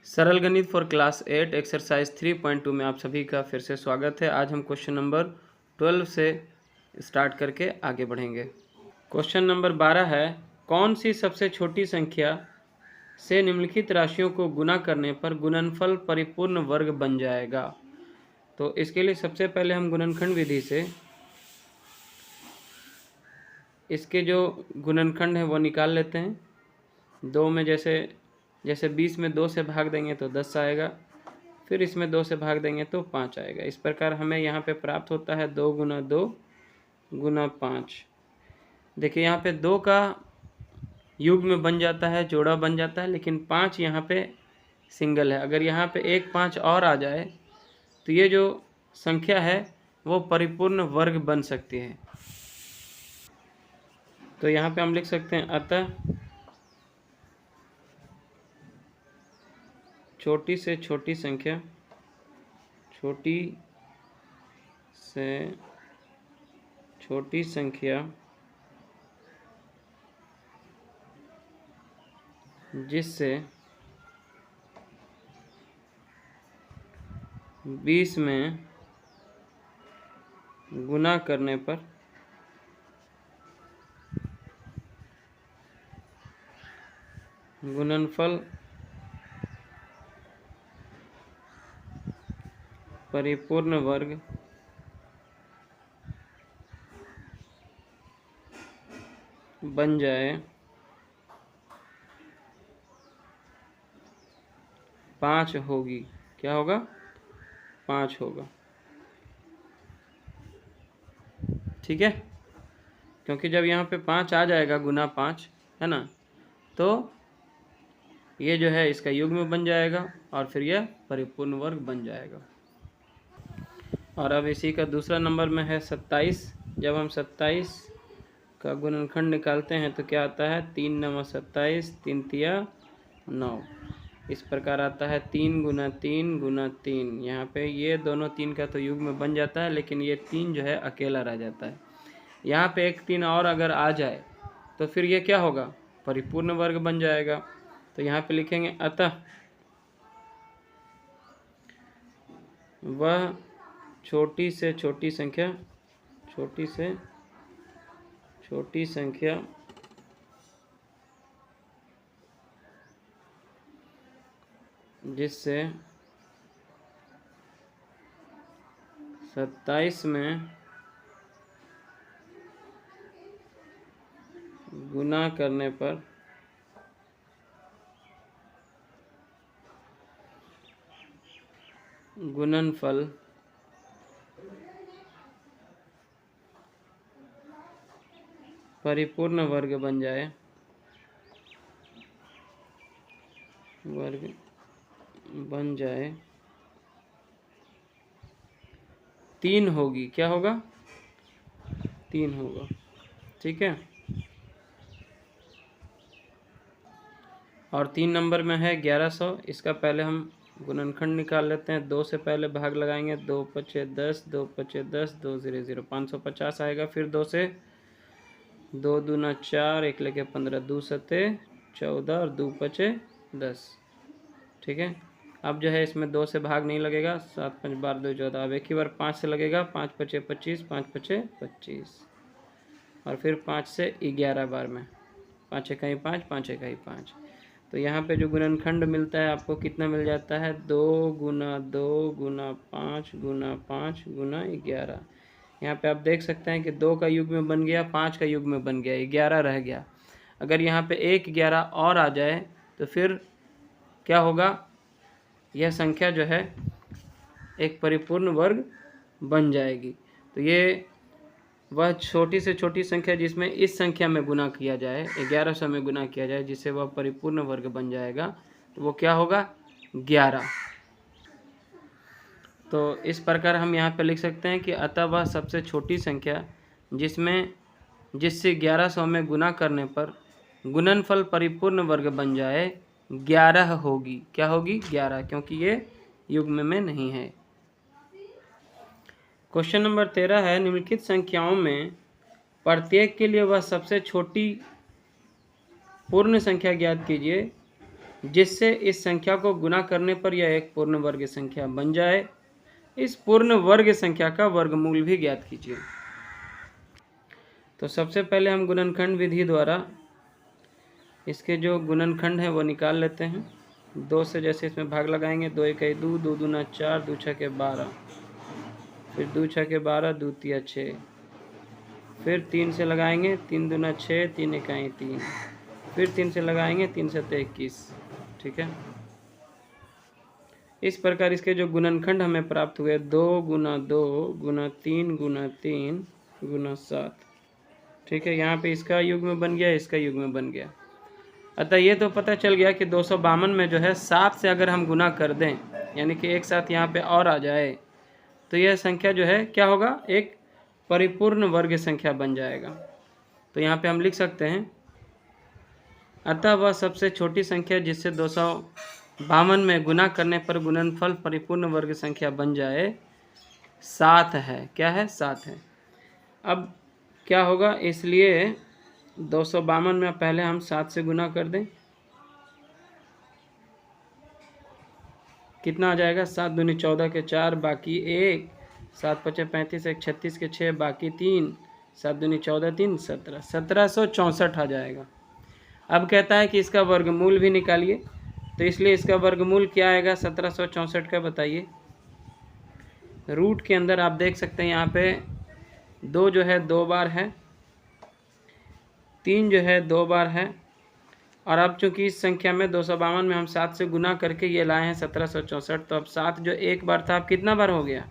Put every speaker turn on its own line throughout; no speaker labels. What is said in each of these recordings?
सरल गणित for class 8 exercise 3.2 में आप सभी का फिर से स्वागत है। आज हम क्वेश्चन नंबर 12 से स्टार्ट करके आगे बढ़ेंगे। क्वेश्चन नंबर 12 है, कौन सी सबसे छोटी संख्या से निम्नलिखित राशियों को गुना करने पर गुणनफल परिपूर्ण वर्ग बन जाएगा। तो इसके लिए सबसे पहले हम गुणनखंड विधि से इसके जो गुणनखंड है वो निकाल लेते हैं। 2 में जैसे 20 में 2 से भाग देंगे तो 10 आएगा, फिर इसमें 2 से भाग देंगे तो 5 आएगा। इस प्रकार हमें यहाँ पे प्राप्त होता है 2 गुना 2 गुना 5। देखिए यहाँ पे 2 का युग्म बन जाता है, जोड़ा बन जाता है, लेकिन 5 यहाँ पे सिंगल है। अगर यहाँ पे एक 5 और आ जाए तो ये जो संख्या है वो परिपूर्ण वर्ग बन सकती है। तो यहाँ पे हम लिख सकते हैं, अतः छोटी से छोटी संख्या जिससे 20 में गुना करने पर गुणनफल परिपूर्ण वर्ग बन जाए। 5 होगी, क्या होगा? 5 होगा। ठीक है, क्योंकि जब यहाँ पे 5 आ जाएगा गुना 5, है ना, तो ये जो है इसका युग्म बन जाएगा और फिर यह परिपूर्ण वर्ग बन जाएगा। और अब इसी का दूसरा नंबर में है 27। जब हम 27 का गुणनखंड निकालते हैं तो क्या आता है? 3 9 27, 3 तिया 9। इस प्रकार आता है 3 गुना 3 गुना 3। यहाँ पे ये दोनों 3 का तो युग्म बन जाता है, लेकिन ये 3 जो है अकेला रह जाता है। यहाँ पे एक 3 और अगर आ जाए तो फिर ये क्या होगा? परिपूर्ण वर्ग बन जाएगा। तो यहाँ पे लिखेंगे, अतः वह छोटी से छोटी संख्या जिससे 27 में गुना करने पर गुणनफल परिपूर्ण वर्ग बन जाए 3 होगी। क्या होगा? 3 होगा। ठीक है, और 3 नंबर में है 1100। इसका पहले हम गुणनखंड निकाल लेते हैं। 2 से पहले भाग लगाएंगे, 2 पचे 10, 2 पचे 10, 2 0 0, 550 आएगा। फिर 2 से 2 दूना 4, 1 लेके 15, 2 सते 14 और 2 पचे 10। ठीक है, अब जो है इसमें 2 से भाग नहीं लगेगा, 7 5 12 2 14। अब एक ही बार 5 से लगेगा, 5 पचे 25, 5 पचे 25, और फिर 5 से 11 बार में, 5 इकाई 5, 5 इकाई 5। तो यहाँ पे जो गुणनखंड मिलता है आपको कितना मिल जाता है? 2 गुना 2 गुना 5 गुना 5 गुना 11। यहाँ पे आप देख सकते हैं कि 2 का युग्म बन गया, 5 का युग्म बन गया, 11 रह गया। अगर यहाँ पे एक 11 और आ जाए तो फिर क्या होगा? यह संख्या जो है एक परिपूर्ण वर्ग बन जाएगी। तो ये वह छोटी से छोटी संख्या जिसमें इस संख्या में गुना किया जाए, 1100 में गुना किया जाए, जिससे वह परिपूर्ण वर्ग बन जाएगा, तो वो क्या होगा? 11। तो इस प्रकार हम यहाँ पे लिख सकते हैं कि अतः वह सबसे छोटी संख्या जिससे 1100 में गुना करने पर गुणनफल परिपूर्ण वर्ग बन जाए 11 होगी। क्या होगी? 11, क्योंकि ये युग्म में नहीं है। क्वेश्चन नंबर 13 है, निम्नलिखित संख्याओं में प्रत्येक के लिए वह सबसे छोटी पूर्ण संख्या ज्ञात कीजिए जिससे इस संख्या को गुना करने पर यह एक पूर्ण वर्ग संख्या बन जाए। इस पूर्ण वर्ग संख्या का वर्गमूल भी ज्ञात कीजिए। तो सबसे पहले हम गुणनखंड विधि द्वारा इसके जो गुणनखंड है वो निकाल लेते हैं। 2 से जैसे इसमें भाग लगाएंगे, 2 1 2, 2 दूना 4, 2 6 12, फिर 2 6 12, 2 3 6, फिर 3 से लगाएंगे, 3 दूना 6, 3 1 3, फिर 3 से लगाएंगे, 3 7 21। ठीक है, इस प्रकार इसके जो गुणनखंड हमें प्राप्त हुए 2 गुना 2 गुना 3 गुना 3 गुना 7। ठीक है, यहाँ पे इसका युग्म बन गया, इसका युग्म बन गया। अतः ये तो पता चल गया कि 252 में जो है 7 से अगर हम गुना कर दें, यानी कि एक साथ यहाँ पे और आ जाए, तो यह संख्या जो है क्या होगा, एक परिपूर्ण वर्ग संख्या बन जाएगा। तो यहाँ पे हम लिख सकते हैं, अतः वह सबसे छोटी संख्या जिससे 252 में गुना करने पर गुणनफल परिपूर्ण वर्ग संख्या बन जाए 7 है। क्या है, 7 है। अब क्या होगा, इसलिए 252 में पहले हम 7 से गुना कर दें, कितना आ जाएगा, 7 दूनी 14 के 4 बाकी 1, 7 पचे 35, 1 36 के 6 बाकी 3, 7 दूनी 14 3 17, 1764 आ जाएगा। अब कहता है कि इसका वर्गमूल भी निकालिए, तो इसलिए इसका वर्गमूल क्या आएगा 1764 का, बताइए। रूट के अंदर आप देख सकते हैं यहाँ पे 2 जो है 2 बार है, 3 जो है 2 बार है, और अब चूंकि इस संख्या में 252 में हम 7 से गुना करके ये लाए हैं 1764, तो अब 7 जो एक बार था अब कितना बार हो गया,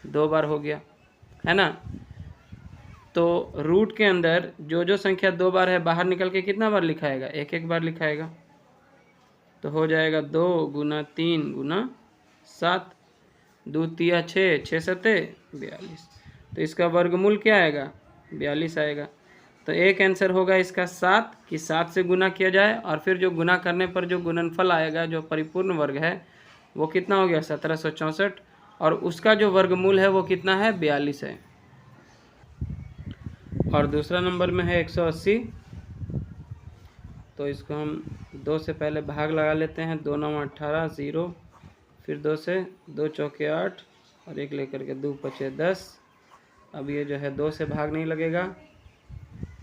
2 बार हो गया, है ना। तो रूट के अंदर जो जो संख्या 2 बार है बाहर निकल के कितना बार लिखाएगा, एक एक बार लिखाएगा। तो हो जाएगा 2 गुना 3 गुना 7, 2 तिया 6, 6 सते 42। तो इसका वर्गमूल क्या आएगा, 42 आएगा। तो एक आंसर होगा इसका 7, कि 7 से गुना किया जाए, और फिर जो गुना करने पर जो गुणनफल आएगा, जो परिपूर्ण वर्ग है, वो कितना हो गया 1764, और उसका जो वर्गमूल है वो कितना है, 42 है। और दूसरा नंबर में है 180। तो इसको हम 2 से पहले भाग लगा लेते हैं, 2 9 18 0, फिर 2 से 2 चौके 8, और 1 लेकर के 2 पचे 10। अब ये जो है 2 से भाग नहीं लगेगा,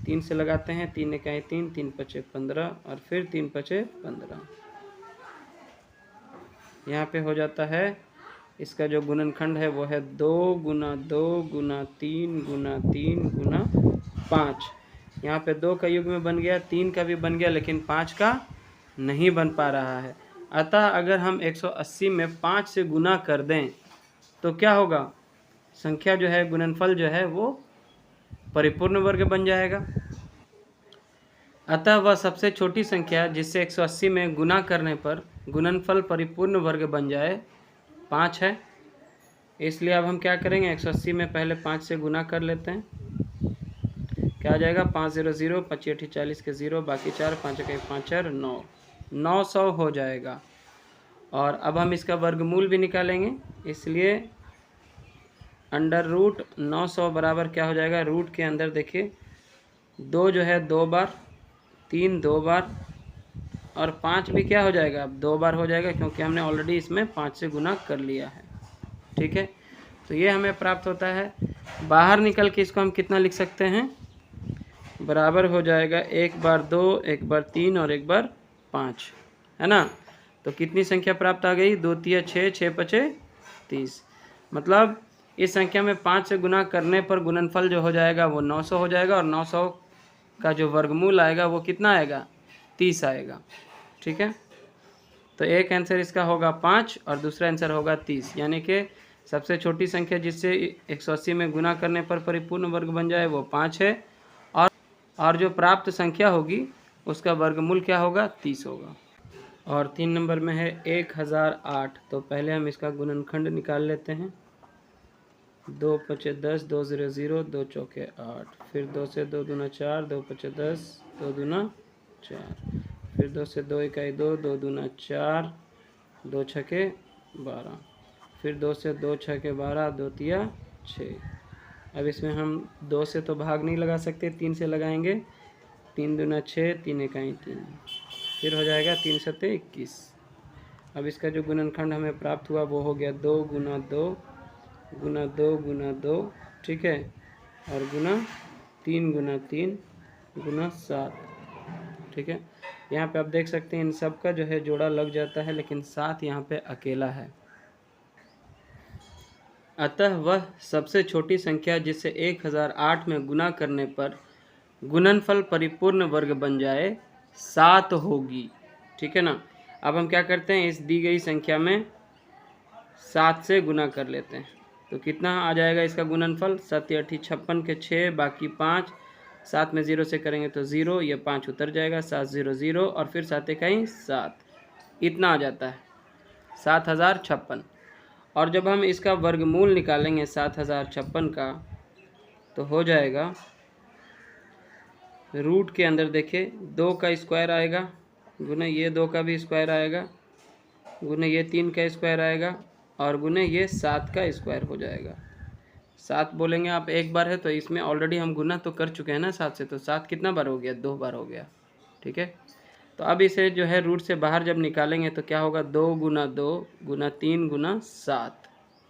3 से लगाते हैं, 3 इकाई 3, 3 पचे 15, और फिर 3 पचे 15। यहाँ पे हो जाता है इसका जो गुणनखंड है वो है 2 गुना 2 गुना 3 गुना 3 गुना 5। यहाँ पे 2 का युग्म बन गया, 3 का भी बन गया, लेकिन 5 का नहीं बन पा रहा है। अतः अगर हम 180 में 5 से गुना कर दें तो क्या होगा, संख्या जो है, गुणनफल जो है वो परिपूर्ण वर्ग बन जाएगा। अतः वह सबसे छोटी संख्या जिससे 180 में गुना करने पर गुणनफल परिपूर्ण वर्ग बन जाए 5 है। इसलिए अब हम क्या करेंगे, 180 में पहले 5 से गुना कर लेते हैं। क्या आ जाएगा, 5 0 0, 25 40 के 0 बाकी 4, 5 1 5 4 9, 900 हो जाएगा। और अब हम इसका वर्गमूल भी निकालेंगे, इसलिए अंडर रूट 900 बराबर क्या हो जाएगा, रूट के अंदर देखिए 2 जो है 2 बार, 3 2 बार, और 5 भी क्या हो जाएगा, अब 2 बार हो जाएगा, क्योंकि हमने ऑलरेडी इसमें 5 से गुना कर लिया है। ठीक है, तो ये हमें प्राप्त होता है। बाहर निकल के इसको हम कितना लिख सकते हैं, बराबर हो जाएगा 1 बार 2, 1 बार 3 और 1 बार 5, है ना। तो कितनी संख्या प्राप्त आ गई, 2 तिया 6, 6 पचे 30। मतलब इस संख्या में 5 से गुना करने पर गुणनफल जो हो जाएगा वो 900 हो जाएगा, और 900 का जो वर्गमूल आएगा वो कितना आएगा, 30 आएगा। ठीक है, तो एक आंसर इसका होगा 5 और दूसरा आंसर होगा 30, यानी कि सबसे छोटी संख्या जिससे 180 में गुना करने पर परिपूर्ण वर्ग बन जाए वो 5 है, और जो प्राप्त संख्या होगी उसका वर्गमूल क्या होगा, 30 होगा। और 3 नंबर में है 1008। तो पहले हम इसका गुणनखंड निकाल लेते हैं, 2 पचे 10, 2 0 0, 2 चौके 8, फिर 2 से 2 दूना 4, 2 पचे 10, 2 दूना 4, फिर 2 से 2 इकाई 2, 2 दूना 4, 2 छके 12, फिर 2 से 2 छके 12, 2 तिया 6। अब इसमें हम 2 से तो भाग नहीं लगा सकते, 3 से लगाएंगे, 3 दूना 6, 3 इकाई 3, फिर हो जाएगा 3 सत्ते 21। अब इसका जो गुणनखंड हमें प्राप्त हुआ वो हो गया 2 गुना 2 गुना 2 गुना 2, ठीक है, और गुना 3 गुना 3 गुना 7, ठीक है। यहाँ पे आप देख सकते हैं इन सब का जो है जोड़ा लग जाता है, लेकिन 7 यहाँ पे अकेला है। अतः वह सबसे छोटी संख्या जिसे 1008 में गुना करने पर गुणनफल परिपूर्ण वर्ग बन जाए 7 होगी, ठीक है ना। अब हम क्या करते हैं, इस दी गई संख्या में 7 से गुना कर लेते हैं, तो कितना आ जाएगा इसका गुणनफल, 7 8 56 के 6 बाकी 5, 7 में 0 से करेंगे तो 0, ये 5 उतर जाएगा, 7 0 0 और फिर 7 इकाई 7, इतना आ जाता है 7056। और जब हम इसका वर्गमूल निकालेंगे 7056 का, तो हो जाएगा रूट के अंदर देखिए 2 का स्क्वायर आएगा, गुने ये 2 का भी स्क्वायर आएगा, गुने ये 3 का स्क्वायर आएगा, और गुने ये 7 का स्क्वायर हो जाएगा। 7 बोलेंगे आप एक बार है, तो इसमें ऑलरेडी हम गुना तो कर चुके हैं ना 7 से, तो 7 कितना बार हो गया, 2 बार हो गया, ठीक है। तो अब इसे जो है रूट से बाहर जब निकालेंगे तो क्या होगा, 2 गुना 2 गुना 3 गुना 7,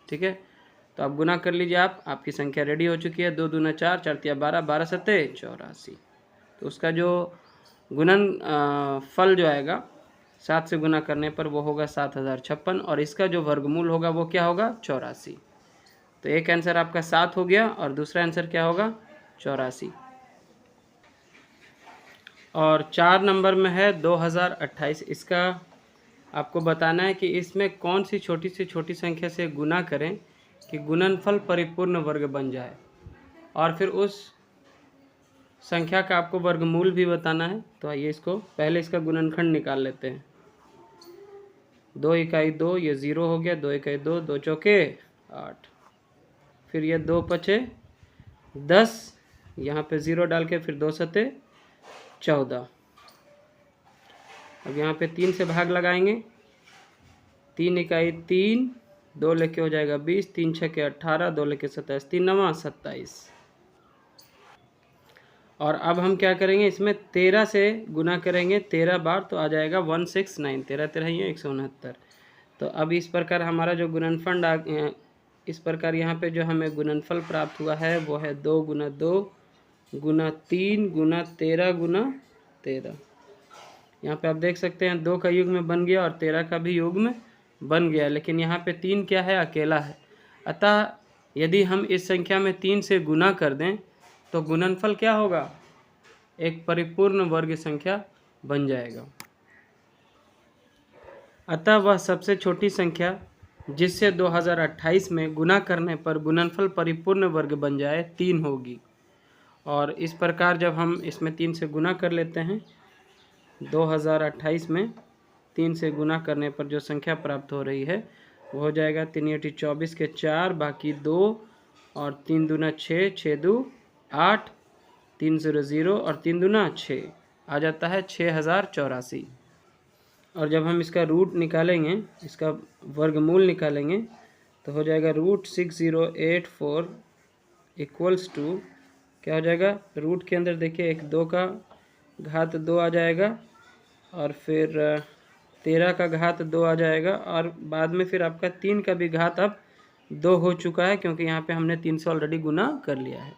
ठीक है। तो अब गुना कर लीजिए, आपकी संख्या रेडी हो चुकी है। 2 दूना 4, 4 तिया 12, 12 सत्ते 84। तो उसका जो गुणन फल जो आएगा 7 से गुना करने पर वो होगा 7056, और इसका जो वर्गमूल होगा वो क्या होगा, 84। तो एक आंसर आपका 7 हो गया और दूसरा आंसर क्या होगा, 84। और 4 नंबर में है 2028। इसका आपको बताना है कि इसमें कौन सी छोटी से छोटी संख्या से गुना करें कि गुणनफल परिपूर्ण वर्ग बन जाए, और फिर उस संख्या का आपको वर्गमूल भी बताना है। तो आइए इसको पहले इसका गुणनखंड निकाल लेते हैं। 2 इकाई 2, ये 0 हो गया, 2 इकाई 2, 2 चौके 8, फिर ये 2 पचे 10, यहाँ पे 0 डाल के फिर 2 सत्ते 14। अब यहाँ पे 3 से भाग लगाएंगे, 3 इकाई 3, 2 लेके हो जाएगा 20, 3 छके 18, 2 लेके 27, 3 नवा 27। और अब हम क्या करेंगे, इसमें 13 से गुना करेंगे 13 बार, तो आ जाएगा 169, 13 13 ही 169। तो अब इस प्रकार हमारा जो गुणनफल इस प्रकार यहाँ पे जो हमें गुणनफल प्राप्त हुआ है वो है 2 गुना 2 गुना 3 गुना 13 गुना 13। यहाँ पे आप देख सकते हैं 2 का युग्म बन गया और 13 का भी युग्म बन गया, लेकिन यहाँ पे 3 क्या है, अकेला है। अतः यदि हम इस संख्या में 3 से गुना कर दें तो गुणनफल क्या होगा, एक परिपूर्ण वर्ग संख्या बन जाएगा। अतः वह सबसे छोटी संख्या जिससे 2028 में गुना करने पर गुणनफल परिपूर्ण वर्ग बन जाए 3 होगी। और इस प्रकार जब हम इसमें 3 से गुना कर लेते हैं, 2028 में 3 से गुना करने पर जो संख्या प्राप्त हो रही है वो हो जाएगा 3 8 24 के 4 बाकी 2, और 3 दूना 6, 6 2 8, 3 0 0 और 3 दूना 6, आ जाता है 6084। और जब हम इसका रूट निकालेंगे, इसका वर्गमूल निकालेंगे, तो हो जाएगा √6084 इक्वल्स टू क्या हो जाएगा, रूट के अंदर देखिए एक 2 का घात 2 आ जाएगा, और फिर 13 का घात 2 आ जाएगा, और बाद में फिर आपका 3 का भी घात अब 2 हो चुका है, क्योंकि यहाँ पे हमने 3 से ऑलरेडी गुना कर लिया है।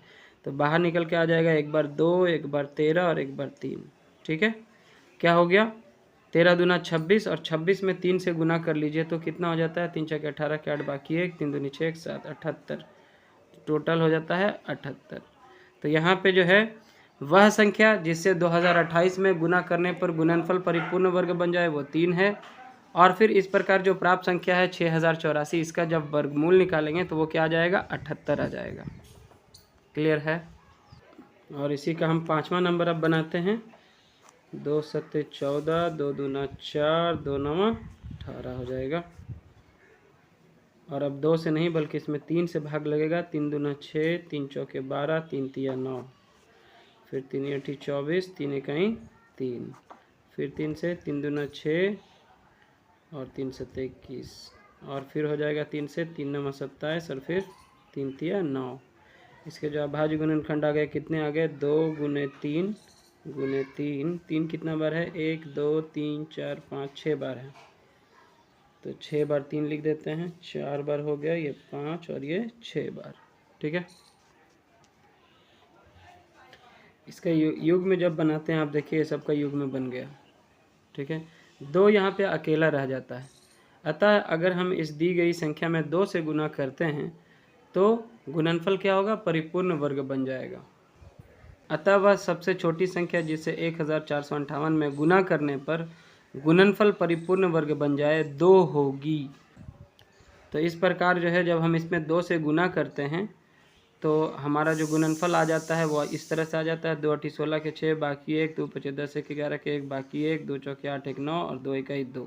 तो बाहर निकल के आ जाएगा एक बार 2, एक बार 13 और एक बार 3, ठीक है। क्या हो गया, 13 दूना 26, और 26 में 3 से गुना कर लीजिए तो कितना हो जाता है, 3 छके 18 के 8 बाकी 1, 3 दूनी 6 7, 78, टोटल हो जाता है 78। तो यहाँ पे जो है वह संख्या जिससे 2028 में गुना करने पर गुणनफल परिपूर्ण वर्ग बन जाए वो 3 है। और फिर इस प्रकार जो प्राप्त संख्या है 6084, इसका जब वर्गमूल निकालेंगे तो वो क्या आ जाएगा, 78 आ जाएगा। क्लियर है। और इसी का हम 5वां नंबर अब बनाते हैं। 2 सत्ते 14, 2 दूना 4, 2 नवा 18 हो जाएगा। और अब 2 से नहीं बल्कि इसमें 3 से भाग लगेगा, 3 दूना 6, 3 चौके 12, 3 तिया 9, फिर 3 8 24, 3 इकाई 3, फिर 3 से 3 दूना 6 और 3 सत्ते 21, और फिर हो जाएगा 3 से 3 नवा 27, और फिर 3 तिया 9। इसके जो अभाज्य गुणनखंड आ गए, कितने आ गए, 2 गुने 3 गुने 3, 3 कितना बार है, 1 2 3 4 5 6 बार है, तो 6 बार 3 लिख देते हैं, 4 बार हो गया, ये 5 और ये 6 बार। ठीक है, इसका युग में जब बनाते हैं आप देखिए ये सबका युग में बन गया। ठीक है, 2 यहाँ पे अकेला रह जाता है, अतः अगर हम इस दी गई संख्या में 2 से गुना करते हैं तो गुणनफल क्या होगा, परिपूर्ण वर्ग बन जाएगा। अतः वह सबसे छोटी संख्या जिसे 1458 में गुना करने पर गुणनफल परिपूर्ण वर्ग बन जाए 2 होगी। तो इस प्रकार जो है जब हम इसमें 2 से गुना करते हैं तो हमारा जो गुणनफल आ जाता है वो इस तरह से आ जाता है, 2 8 16 के 6, बाकी 1, 2 5 10 1 11 के 1, बाकी 1, 2 चौके 8 1 9 और 2 1 2।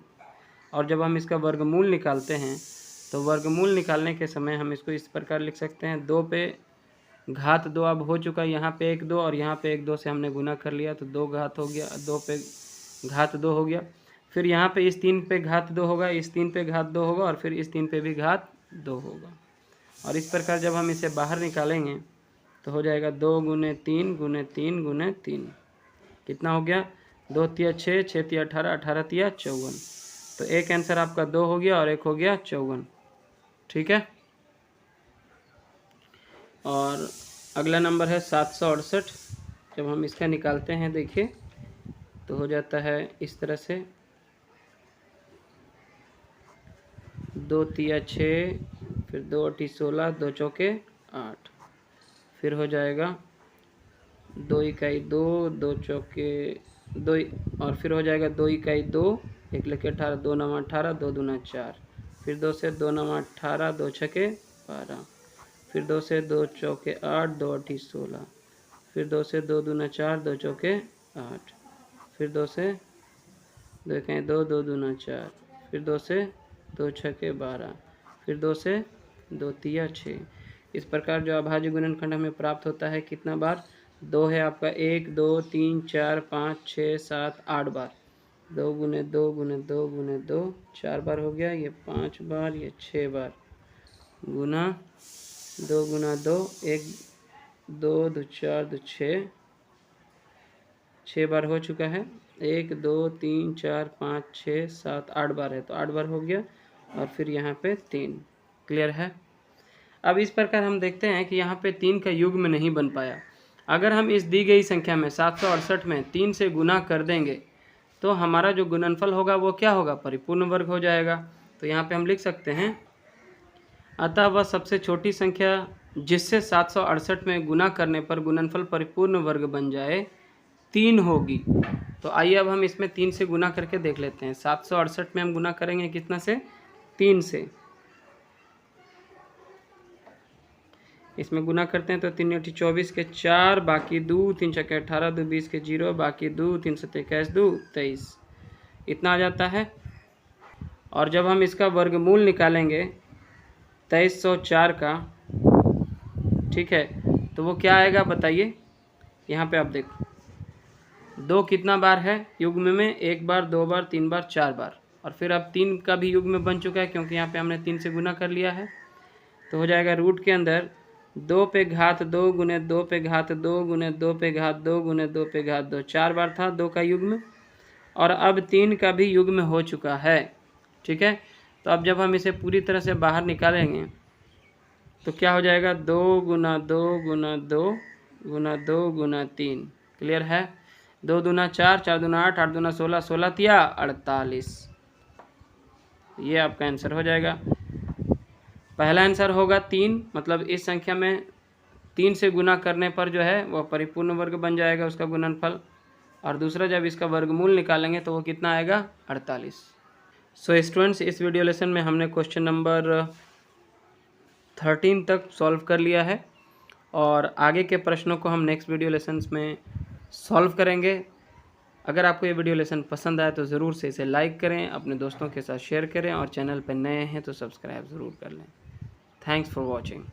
और जब हम इसका वर्गमूल निकालते हैं तो वर्गमूल निकालने के समय हम इसको इस प्रकार लिख सकते हैं, 2 पे घात 2 अब हो चुका है, यहाँ पे 1 2 और यहाँ पे 1 2 से हमने गुना कर लिया तो 2 घात हो गया, 2 पे घात 2 हो गया। फिर यहाँ पे इस 3 पे घात 2 होगा, इस 3 पे घात 2 होगा और फिर इस 3 पे भी घात 2 होगा। और इस प्रकार जब हम इसे बाहर निकालेंगे तो हो जाएगा 2 गुने 3 गुने 3 गुने 3, कितना हो गया, 2 तिया 6, 6 तिया 18, 18 तिया 54। तो एक आंसर आपका 2 हो गया और एक हो गया 54। ठीक है, और अगला नंबर है 768। जब हम इसका निकालते हैं देखिए तो हो जाता है इस तरह से, 2 तिया 6, फिर 2 8 16, 2 चौके 8, फिर हो जाएगा 2 इकाई 2, 2 चौके 2 और फिर हो जाएगा 2 इकाई 2, 1 लके 18, 2 9 18, 2 दूना 4, फिर 2 से 2 9 18, 2 छके 12, फिर 2 से 2 चौके 8, 2 8 16, फिर 2 से 2 दूना 4, 2 चौके 8, फिर 2 से 2 इकाई 2, 2 दूना 4, फिर 2 से 2 छके 12, फिर 2 से 2 तिया 6। इस प्रकार जो अभाज्य गुणनखंड हमें प्राप्त होता है कितना बार, 2 है आपका, 1 2 3 4 5 6 7 8 बार, 2 गुने 2 गुने 2 गुने 2 4 बार हो गया, ये 5 बार, ये 6 बार, गुना 2 गुना 2 1 2 2 4 2 6 बार हो चुका है, 1 2 3 4 5 6 7 8 बार है, तो 8 बार हो गया और फिर यहाँ पे 3। क्लियर है। अब इस प्रकार हम देखते हैं कि यहाँ पे 3 का युग्म नहीं बन पाया। अगर हम इस दी गई संख्या में 768 में 3 से गुना कर देंगे तो हमारा जो गुणनफल होगा वो क्या होगा, परिपूर्ण वर्ग हो जाएगा। तो यहाँ पे हम लिख सकते हैं, अतः वह सबसे छोटी संख्या जिससे 768 में गुना करने पर गुणनफल परिपूर्ण वर्ग बन जाए 3 होगी। तो आइए अब हम इसमें 3 से गुना करके देख लेते हैं। 768 में हम गुना करेंगे कितना से, 3 से। इसमें गुना करते हैं तो 3 8 24 के 4, बाकी 2 3 6 18, 2 20 के 0, बाकी 2 3 7 21, 2 23, इतना आ जाता है। और जब हम इसका वर्गमूल निकालेंगे 2304 का, ठीक है, तो वो क्या आएगा बताइए। यहाँ पे आप देखो 2 कितना बार है युग्म में, 1 बार 2 बार 3 बार 4 बार, और फिर अब 3 का भी युग्म बन चुका है क्योंकि यहाँ पे हमने 3 से गुना कर लिया है। तो हो जाएगा रूट के अंदर 2 पे घात 2 गुने 2 पे घात 2 गुने 2 पे घात 2 गुने 2 पे घात 2, 4 बार था 2 का युग्म, और अब 3 का भी युग्म हो चुका है। ठीक है, तो अब जब हम इसे पूरी तरह से बाहर निकालेंगे तो क्या हो जाएगा, 2 गुना 2 गुना 2 गुना 2 गुना 3। क्लियर है। 2 दूना 4, 4 दूना 8, 8 दूना 16, 16 तिया 48। ये आपका आंसर हो जाएगा। पहला आंसर होगा 3, मतलब इस संख्या में 3 से गुना करने पर जो है वह परिपूर्ण वर्ग बन जाएगा उसका गुणनफल, और दूसरा जब इसका वर्गमूल निकालेंगे तो वो कितना आएगा, 48। सो स्टूडेंट्स, इस वीडियो लेसन में हमने क्वेश्चन नंबर 13 तक सॉल्व कर लिया है और आगे के प्रश्नों को हम नेक्स्ट वीडियो लेसन्स में सॉल्व करेंगे। अगर आपको ये वीडियो लेसन पसंद आए तो ज़रूर से इसे लाइक करें, अपने दोस्तों के साथ शेयर करें और चैनल पर नए हैं तो सब्सक्राइब ज़रूर कर लें। Thanks for watching.